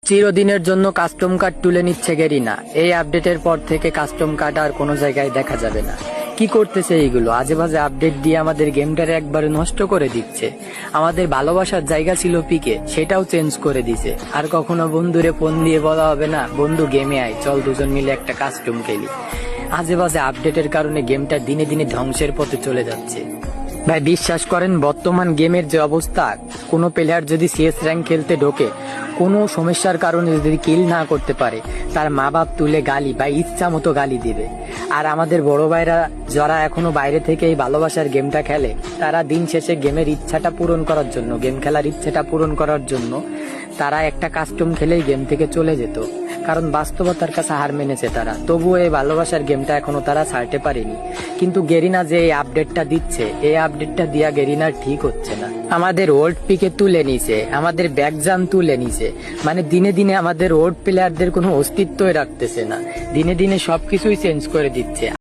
চিরদিনের জন্য custom card তুলে নিচ্ছে গেরিনা। এই আপডেটের পর থেকে কাস্টম কার্ড আর কোনো জায়গায় দেখা যাবে না। কি করতেছে এইগুলো? আজে বাজে আপডেট দিয়ে আমাদের গেমটারে একবারে নষ্ট করে দিচ্ছে। আমাদের ভালোবাসার জায়গা ছিল পিকে, সেটাও চেঞ্জ করে দিছে। আর কখনো বন্ধুরে ফোন দিয়ে বলা হবে না, বন্ধু গেমে আয়, চল দুজন মিলে একটা কাস্টম খেলি। আজে বাজে আপডেটের কারণে গেমটা দিনে দিনে ধ্বংসের পথে চলে যাচ্ছে। ভাই বিশ্বাস করেন, বর্তমান গেমের যে অবস্থা, কোনো প্লেয়ার যদি সিএস র্যাঙ্ক খেলতে ঢোকে, কোনো সমস্যার কারণে যদি কিল না করতে পারে, তার মা বাপ তুলে গালি বা ইচ্ছা মতো গালি দিবে। আর আমাদের বড় ভাইরা যারা এখনো বাইরে থেকে এই ভালোবাসার গেমটা খেলে, তারা দিন শেষে গেমের ইচ্ছাটা পূরণ করার জন্য, গেম খেলার ইচ্ছাটা পূরণ করার জন্য তারা একটা কাস্টম খেলেই গেম থেকে চলে যেত। কারণ বাস্তবতার কাছে হার মেনেছে তারা। তবুও এই ভালোবাসার গেমটা এখনো তারা ছাড়তে পারেনি। কিন্তু গেরিনা যে এই আপডেটটা দিচ্ছে, এই আপডেটটা দিয়া গেরিনার ঠিক হচ্ছে না। আমাদের ওল্ড পিকে তুলে নিছে, আমাদের ব্যাকজাম তুলে নিছে। মানে দিনে দিনে আমাদের ওল্ড প্লেয়ারদের কোনো অস্তিত্বই রাখতেছে না। দিনে দিনে সবকিছুই চেঞ্জ করে দিচ্ছে।